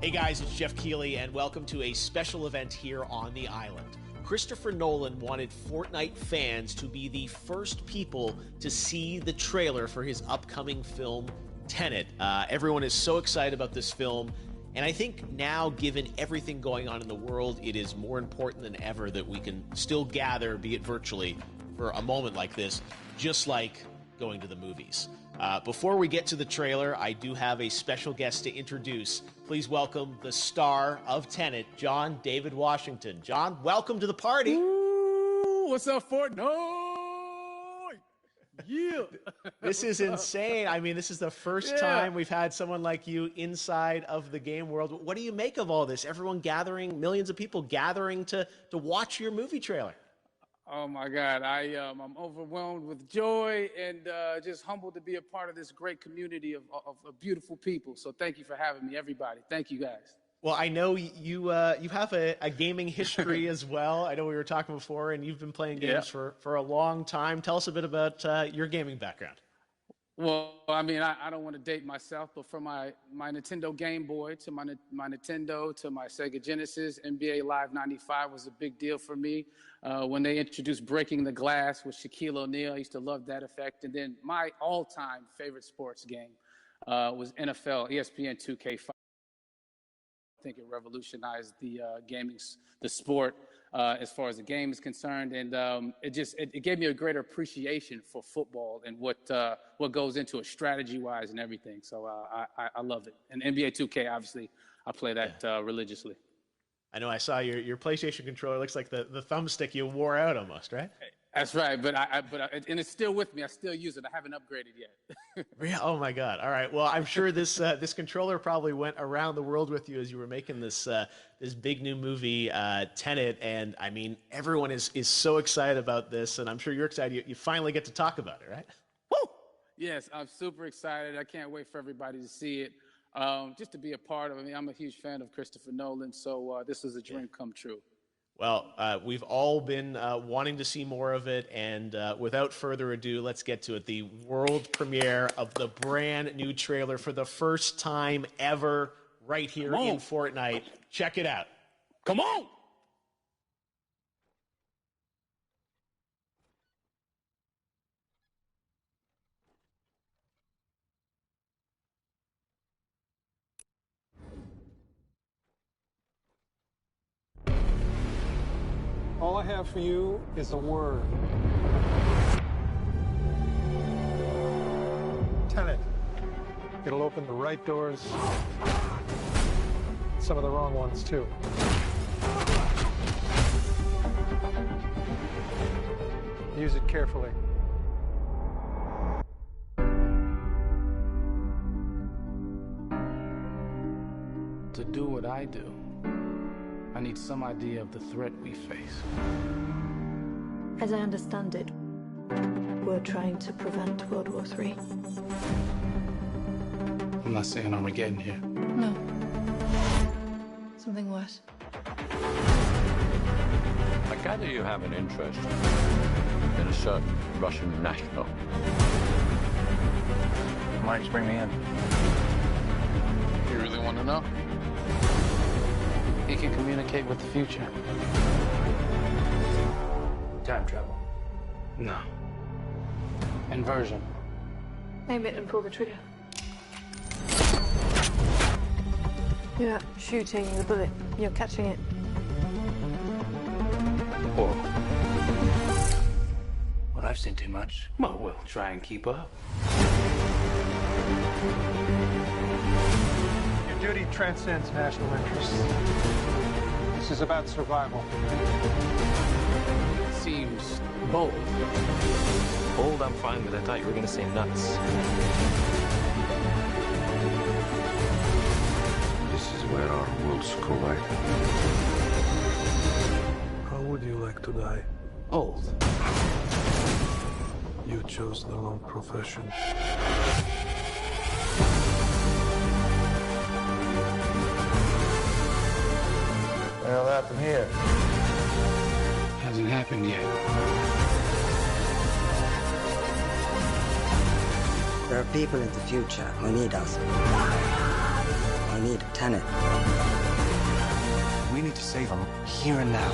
Hey guys, it's Jeff Keighley, and welcome to a special event here on the island. Christopher Nolan wanted Fortnite fans to be the first people to see the trailer for his upcoming film, Tenet. Everyone is so excited about this film, and I think now, given everything going on in the world, it is more important than ever that we can still gather, be it virtually, for a moment like this, just like going to the movies. Before we get to the trailer, I do have a special guest to introduce. Please welcome the star of Tenet, John David Washington. John, welcome to the party. Ooh, what's up, Fortnite? Yeah. This is insane. I mean, this is the first time we've had someone like you inside of the game world. What do you make of all this? Everyone gathering, millions of people gathering to watch your movie trailer. Oh my God, I'm overwhelmed with joy and just humbled to be a part of this great community of beautiful people. So thank you for having me, everybody. Thank you, guys. Well, I know you have a gaming history as well. I know we were talking before, and you've been playing games for a long time. Tell us a bit about your gaming background. Well, I mean, I don't want to date myself, but from my Nintendo Game Boy to my Nintendo to my Sega Genesis, NBA Live 95 was a big deal for me. When they introduced Breaking the Glass with Shaquille O'Neal, I used to love that effect. And then my all-time favorite sports game was NFL, ESPN 2K5. I think it revolutionized the sport as far as the game is concerned, and it gave me a greater appreciation for football and what goes into it strategy-wise and everything. So I love it. And NBA 2K, obviously, I play that religiously. I know I saw your PlayStation controller. Looks like the thumbstick you wore out almost, right? That's right, but and it's still with me. I still use it. I haven't upgraded yet. Yeah. Oh my God. All right. Well, I'm sure this controller probably went around the world with you as you were making this big new movie, Tenet. And I mean, everyone is so excited about this, and I'm sure you're excited. You finally get to talk about it, right? Woo! Yes, I'm super excited. I can't wait for everybody to see it. Just to be a part of it. I mean, I'm a huge fan of Christopher Nolan, so this is a dream come true. Well, we've all been wanting to see more of it, and without further ado, let's get to it. The world premiere of the brand new trailer for the first time ever right here in Fortnite. Check it out. Come on! All I have for you is a word. Tenet. It'll open the right doors, some of the wrong ones too. Use it carefully. To do what I do, I need some idea of the threat we face. As I understand it, we're trying to prevent World War III. I'm not saying Armageddon here. No. Something worse. I gather you have an interest in a certain Russian national. Why did you bring me in? You really want to know? He can communicate with the future. Time travel. No. Inversion. Aim it and pull the trigger. You're not shooting the bullet, you're catching it. Whoa. Well, I've seen too much. Well, we'll try and keep up. Your duty transcends national interests. This is about survival. Seems bold. Bold, I'm fine with. I thought you were going to say nuts. This is where our worlds collide. How would you like to die? Old. You chose the wrong profession. What happened here? Hasn't happened yet. There are people in the future who need us. I need Tenet. We need to save him here and now.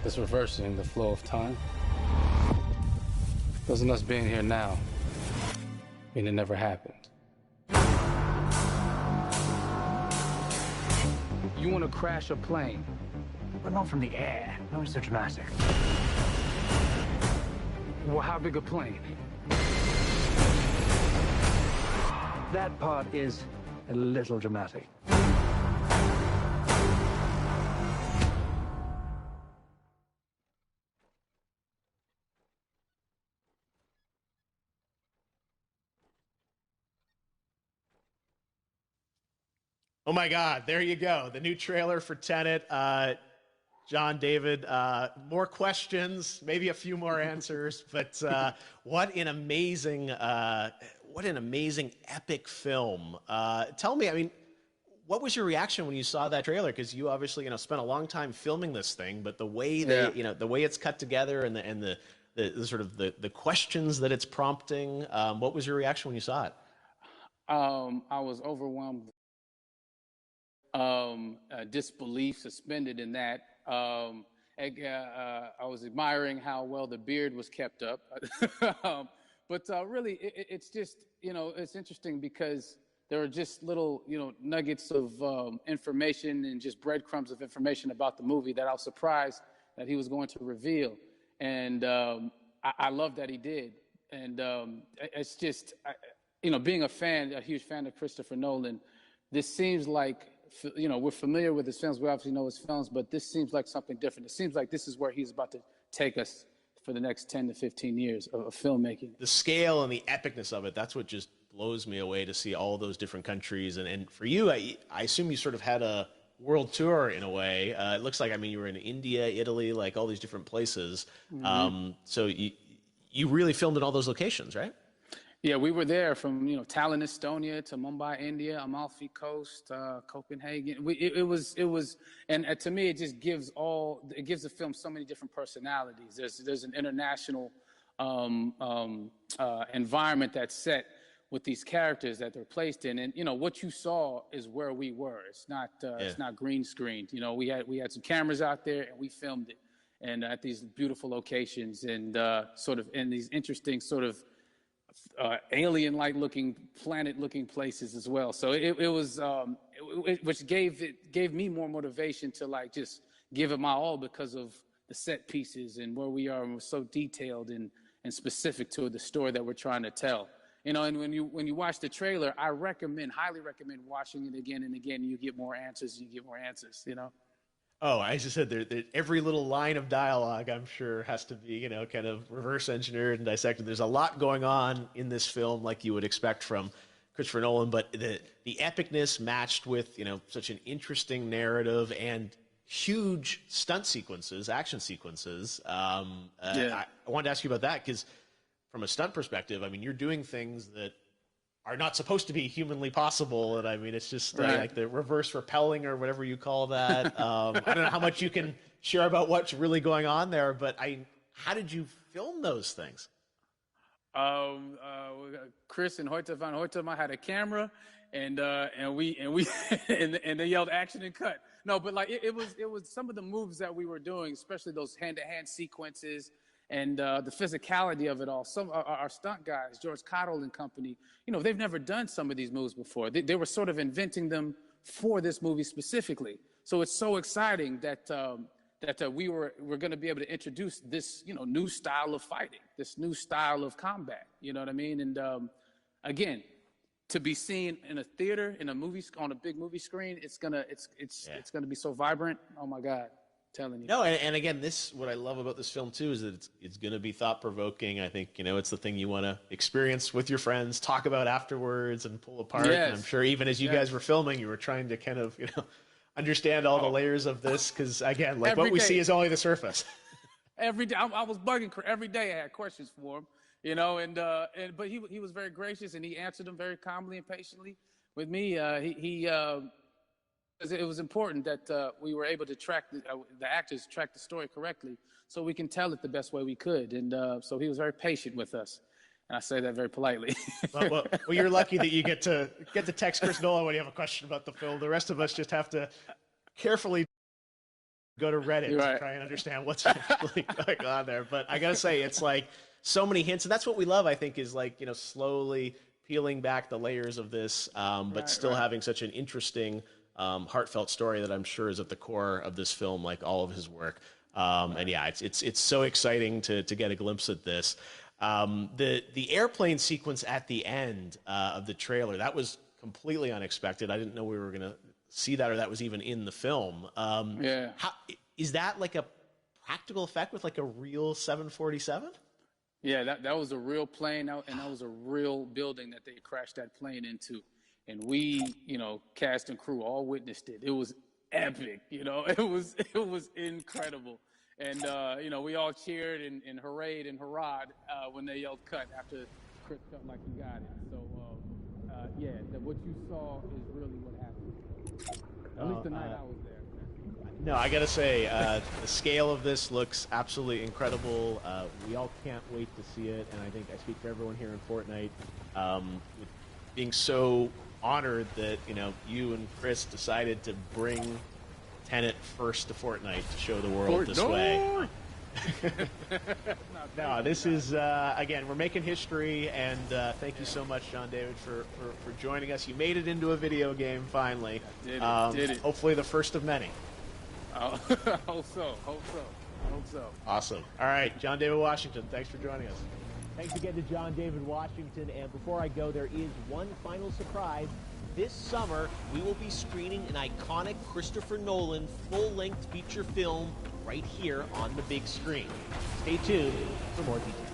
This reversing the flow of time. Doesn't us being here now mean it never happened? You want to crash a plane? But not from the air. No, it's so dramatic. Well, how big a plane? That part is a little dramatic. Oh my God, there you go. The new trailer for Tenet. John, David, more questions, maybe a few more answers, but what an amazing epic film. Tell me, I mean, what was your reaction when you saw that trailer? Because you obviously, spent a long time filming this thing, but the way the way it's cut together and the sort of the questions that it's prompting, what was your reaction when you saw it? I was overwhelmed. Disbelief suspended in that. I was admiring how well the beard was kept up. But really, it's just, it's interesting because there are just little, nuggets of information and just breadcrumbs of information about the movie that I was surprised that he was going to reveal. And I love that he did. And it's just, being a huge fan of Christopher Nolan, this seems like, we're familiar with his films. We obviously know his films, but this seems like something different. It seems like this is where he's about to take us for the next 10 to 15 years of filmmaking. The scale and the epicness of it, that's what just blows me away to see all those different countries. And for you, I assume you sort of had a world tour in a way. It looks like, you were in India, Italy, like all these different places. Mm-hmm. So you really filmed in all those locations, right? Yeah, we were there from Tallinn, Estonia, to Mumbai, India, Amalfi Coast, Copenhagen. It was, and to me, it just gives the film so many different personalities. There's an international environment that's set with these characters that they're placed in, and what you saw is where we were. It's not green screened. We had some cameras out there and we filmed it, and at these beautiful locations and sort of in these interesting sort of alien-like looking, planet-looking places as well. So it was, which gave me more motivation to just give it my all because of the set pieces and where we are, and we're so detailed and specific to the story that we're trying to tell. And when you watch the trailer, I highly recommend watching it again and again. You get more answers. Oh, as you said, every little line of dialogue, I'm sure, has to be, kind of reverse engineered and dissected. There's a lot going on in this film, like you would expect from Christopher Nolan, but the epicness matched with, such an interesting narrative and huge stunt sequences, action sequences. I wanted to ask you about that because from a stunt perspective, you're doing things that are not supposed to be humanly possible, and it's just like the reverse rappelling or whatever you call that. I don't know how much you can share about what's really going on there, but how did you film those things? Chris and Hoyte van Hoytema had a camera, and they yelled action and cut. No, but it was some of the moves that we were doing, especially those hand-to-hand sequences. And the physicality of it all. Some our stunt guys, George Cottle and company, they've never done some of these moves before. They were sort of inventing them for this movie specifically. So it's so exciting that we're going to be able to introduce this new style of fighting, this new style of combat. You know what I mean? And again, to be seen in a theater, in a movie, on a big movie screen, it's gonna be so vibrant. Oh my God. Telling you. No, and again, what I love about this film too is that it's going to be thought provoking. I think it's the thing you want to experience with your friends, talk about afterwards, and pull apart. Yes. And I'm sure even as you guys were filming, you were trying to kind of understand all the layers of this because again, what we see is only the surface. Every day, I was bugging every day. I had questions for him, but he was very gracious and he answered them very calmly and patiently with me. It was important that we were able to track the actors the story correctly so we can tell it the best way we could. And so he was very patient with us. And I say that very politely. Well, you're lucky that you get to text Chris Nolan when you have a question about the film. The rest of us just have to carefully go to Reddit to try and understand what's really going on there. But I gotta say, it's like so many hints, and that's what we love. I think is like slowly peeling back the layers of this, but still having such an interesting, heartfelt story that I'm sure is at the core of this film, like all of his work. And yeah, it's so exciting to get a glimpse at this. The airplane sequence at the end of the trailer, that was completely unexpected. I didn't know we were going to see that, or that was even in the film. How, is that like a practical effect with like a real 747? Yeah, that was a real plane, and that was a real building that they crashed that plane into. And we, cast and crew all witnessed it. It was epic, it was incredible. And, we all cheered and hurrayed and hurrahed when they yelled cut after Chris felt like he got it. So, what you saw is really what happened. At least the night I was there. No, I gotta say, the scale of this looks absolutely incredible. We all can't wait to see it, and I think I speak for everyone here in Fortnite, with being so honored that you and Chris decided to bring Tenet first to Fortnite to show the world this way. No, this is again, we're making history, and thank you so much, John David, for joining us. You made it into a video game finally. Did it. Hopefully the first of many. Hope so. Awesome. All right, John David Washington, thanks for joining us. Thanks again to John David Washington. And before I go, there is one final surprise. This summer, we will be screening an iconic Christopher Nolan full-length feature film right here on the big screen. Stay tuned for more details.